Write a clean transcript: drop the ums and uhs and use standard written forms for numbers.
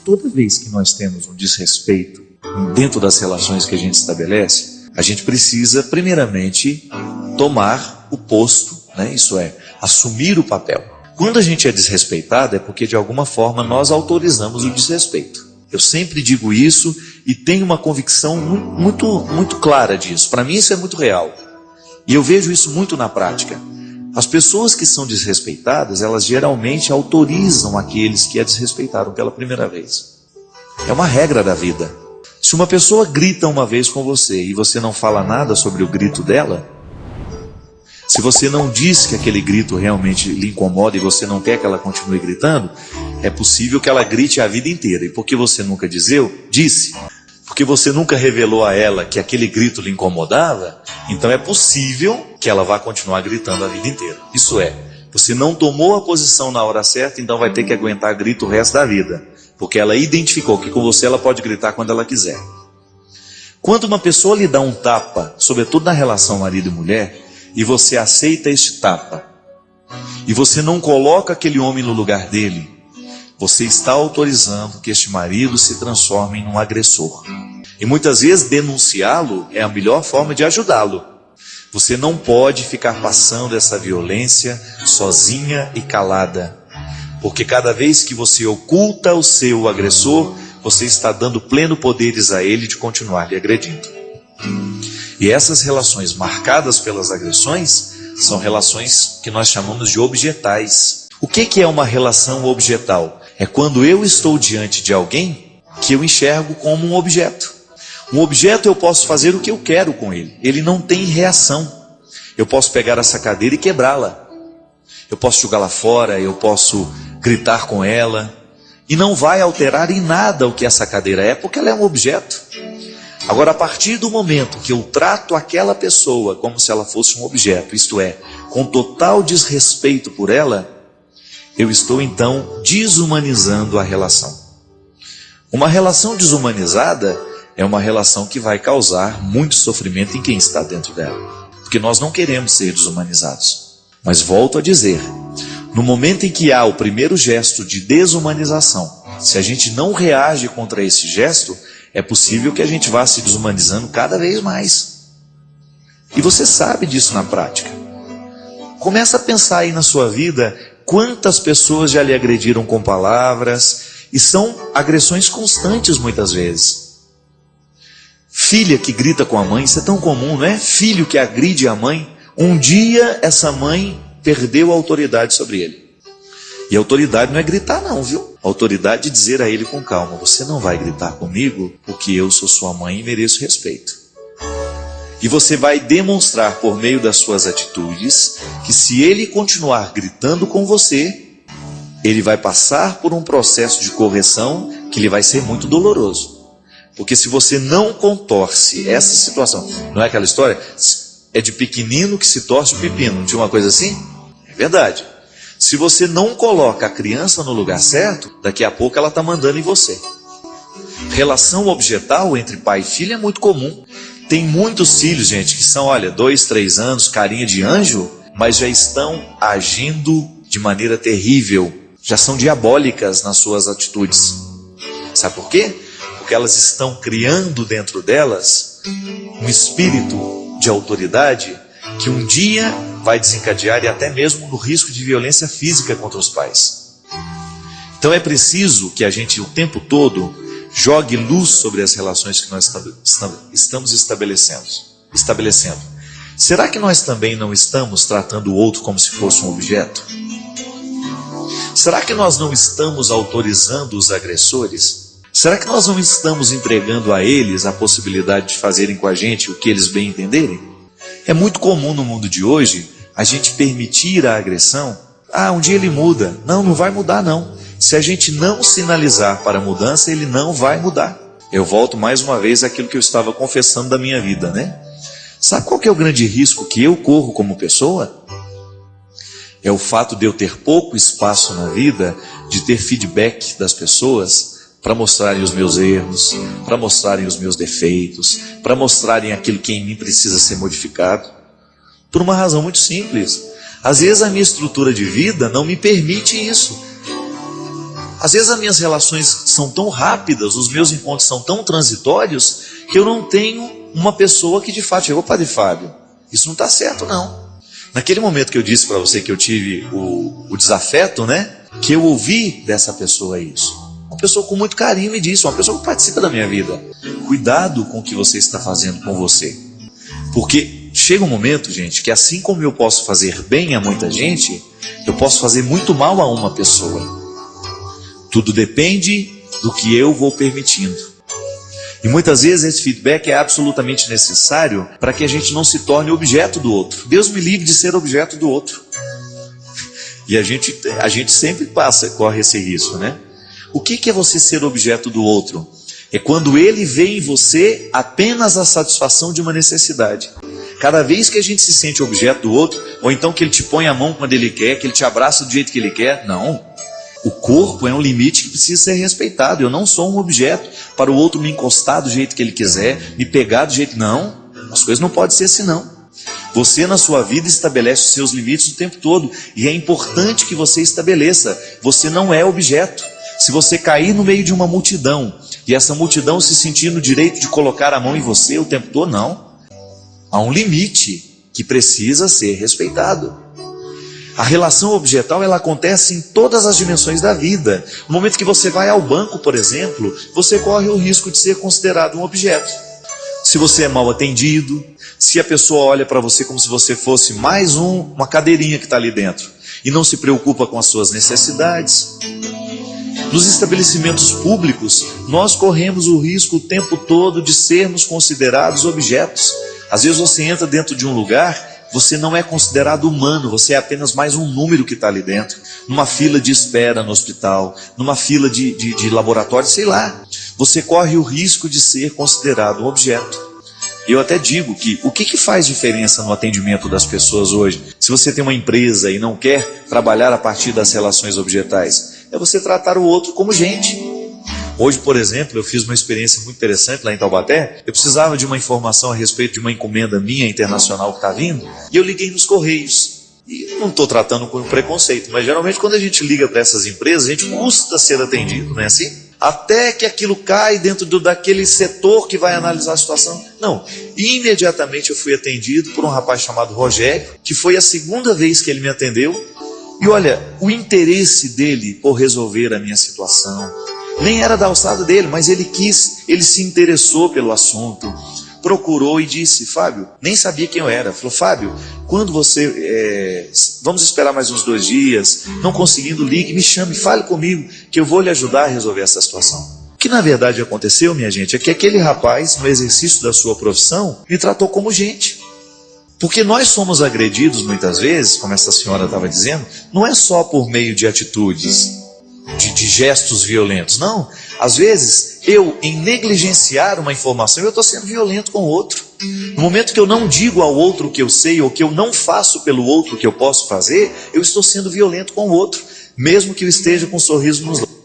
toda vez que nós temos um desrespeito dentro das relações que a gente estabelece, a gente precisa, primeiramente, tomar o posto, né? Isso é, assumir o papel. Quando a gente é desrespeitado, é porque de alguma forma nós autorizamos o desrespeito. Eu sempre digo isso e tenho uma convicção muito clara disso. Para mim isso é muito real. E eu vejo isso muito na prática. As pessoas que são desrespeitadas, elas geralmente autorizam aqueles que a desrespeitaram pela primeira vez. É uma regra da vida. Se uma pessoa grita uma vez com você e você não fala nada sobre o grito dela, se você não diz que aquele grito realmente lhe incomoda e você não quer que ela continue gritando, é possível que ela grite a vida inteira. E porque você nunca disse, porque você nunca revelou a ela que aquele grito lhe incomodava, então é possível que ela vá continuar gritando a vida inteira. Isso é, você não tomou a posição na hora certa, então vai ter que aguentar grito o resto da vida. Porque ela identificou que com você ela pode gritar quando ela quiser. Quando uma pessoa lhe dá um tapa, sobretudo na relação marido e mulher, e você aceita este tapa, e você não coloca aquele homem no lugar dele, você está autorizando que este marido se transforme em um agressor. E muitas vezes denunciá-lo é a melhor forma de ajudá-lo. Você não pode ficar passando essa violência sozinha e calada. Porque cada vez que você oculta o seu agressor, você está dando pleno poderes a ele de continuar lhe agredindo. E essas relações marcadas pelas agressões são relações que nós chamamos de objetais. O que é uma relação objetal? É quando eu estou diante de alguém que eu enxergo como um objeto. Um objeto eu posso fazer o que eu quero com ele. Ele não tem reação. Eu posso pegar essa cadeira e quebrá-la. Eu posso jogá-la fora, eu posso gritar com ela. E não vai alterar em nada o que essa cadeira é, porque ela é um objeto. Agora, a partir do momento que eu trato aquela pessoa como se ela fosse um objeto, isto é, com total desrespeito por ela, eu estou então desumanizando a relação. Uma relação desumanizada é uma relação que vai causar muito sofrimento em quem está dentro dela. Porque nós não queremos ser desumanizados. Mas volto a dizer, no momento em que há o primeiro gesto de desumanização, se a gente não reage contra esse gesto, é possível que a gente vá se desumanizando cada vez mais. E você sabe disso na prática. Começa a pensar aí na sua vida, quantas pessoas já lhe agrediram com palavras, e são agressões constantes muitas vezes. Filha que grita com a mãe, isso é tão comum, não é? Filho que agride a mãe, um dia essa mãe perdeu a autoridade sobre ele. E a autoridade não é gritar não, viu? A autoridade é dizer a ele com calma, você não vai gritar comigo, porque eu sou sua mãe e mereço respeito. E você vai demonstrar por meio das suas atitudes, que se ele continuar gritando com você, ele vai passar por um processo de correção, que lhe vai ser muito doloroso. Porque se você não contorce essa situação, não é aquela história? É de pequenino que se torce o pepino, não tinha uma coisa assim? É verdade. Se você não coloca a criança no lugar certo, daqui a pouco ela está mandando em você. Relação objetal entre pai e filho é muito comum. Tem muitos filhos, gente, que são, 2, 3 anos, carinha de anjo, mas já estão agindo de maneira terrível. Já são diabólicas nas suas atitudes. Sabe por quê? Porque elas estão criando dentro delas um espírito de autoridade que um dia vai desencadear e até mesmo no risco de violência física contra os pais. Então é preciso que a gente o tempo todo jogue luz sobre as relações que nós estamos estabelecendo. Será que nós também não estamos tratando o outro como se fosse um objeto? Será que nós não estamos autorizando os agressores? Será que nós não estamos entregando a eles a possibilidade de fazerem com a gente o que eles bem entenderem? É muito comum no mundo de hoje a gente permitir a agressão. Um dia ele muda. Não vai mudar não. Se a gente não sinalizar para a mudança, ele não vai mudar. Eu volto mais uma vez àquilo que eu estava confessando da minha vida, né? Sabe qual que é o grande risco que eu corro como pessoa? É o fato de eu ter pouco espaço na vida de ter feedback das pessoas para mostrarem os meus erros, para mostrarem os meus defeitos, para mostrarem aquilo que em mim precisa ser modificado. Por uma razão muito simples. Às vezes a minha estrutura de vida não me permite isso. Às vezes as minhas relações são tão rápidas, os meus encontros são tão transitórios, que eu não tenho uma pessoa que de fato chegou, Padre Fábio, isso não está certo não. Naquele momento que eu disse para você que eu tive o desafeto, né? Que eu ouvi dessa pessoa isso. Uma pessoa com muito carinho me disse, uma pessoa que participa da minha vida. Cuidado com o que você está fazendo com você. Porque chega um momento, gente, que assim como eu posso fazer bem a muita gente, eu posso fazer muito mal a uma pessoa. Tudo depende do que eu vou permitindo. E muitas vezes esse feedback é absolutamente necessário para que a gente não se torne objeto do outro. Deus me livre de ser objeto do outro. E a gente sempre corre esse risco, né? O que é você ser objeto do outro? É quando ele vê em você apenas a satisfação de uma necessidade. Cada vez que a gente se sente objeto do outro, ou então que ele te põe a mão quando ele quer, que ele te abraça do jeito que ele quer, não. O corpo é um limite que precisa ser respeitado. Eu não sou um objeto para o outro me encostar do jeito que ele quiser, me pegar do jeito... Não, as coisas não podem ser assim não. Você na sua vida estabelece os seus limites o tempo todo. E é importante que você estabeleça. Você não é objeto. Se você cair no meio de uma multidão, e essa multidão se sentir no direito de colocar a mão em você o tempo todo, não. Há um limite que precisa ser respeitado. A relação objetal, ela acontece em todas as dimensões da vida. No momento que você vai ao banco, por exemplo, você corre o risco de ser considerado um objeto. Se você é mal atendido, se a pessoa olha para você como se você fosse mais uma cadeirinha que está ali dentro, e não se preocupa com as suas necessidades. Nos estabelecimentos públicos, nós corremos o risco o tempo todo de sermos considerados objetos. Às vezes você entra dentro de um lugar... Você não é considerado humano, você é apenas mais um número que está ali dentro. Numa fila de espera no hospital, numa fila de laboratório, sei lá. Você corre o risco de ser considerado um objeto. Eu até digo que o que faz diferença no atendimento das pessoas hoje? Se você tem uma empresa e não quer trabalhar a partir das relações objetais, é você tratar o outro como gente. Hoje, por exemplo, eu fiz uma experiência muito interessante lá em Taubaté. Eu precisava de uma informação a respeito de uma encomenda minha internacional que está vindo, e eu liguei nos Correios. E não estou tratando com preconceito, mas geralmente quando a gente liga para essas empresas, a gente custa ser atendido, não é assim? Até que aquilo cai dentro daquele setor que vai analisar a situação. Não, imediatamente eu fui atendido por um rapaz chamado Rogério, que foi a segunda vez que ele me atendeu. E olha, o interesse dele por resolver a minha situação, nem era da alçada dele, mas ele se interessou pelo assunto, procurou e disse, Fábio, nem sabia quem eu era, falou, Fábio, quando você, vamos esperar mais uns 2 dias, não conseguindo, ligue, me chame, fale comigo, que eu vou lhe ajudar a resolver essa situação. O que na verdade aconteceu, minha gente, é que aquele rapaz, no exercício da sua profissão, me tratou como gente. Porque nós somos agredidos muitas vezes, como essa senhora estava dizendo, não é só por meio de atitudes, de gestos violentos, não. Às vezes, eu, em negligenciar uma informação, eu estou sendo violento com o outro. No momento que eu não digo ao outro o que eu sei, ou que eu não faço pelo outro o que eu posso fazer, eu estou sendo violento com o outro, mesmo que eu esteja com um sorriso nos lábios.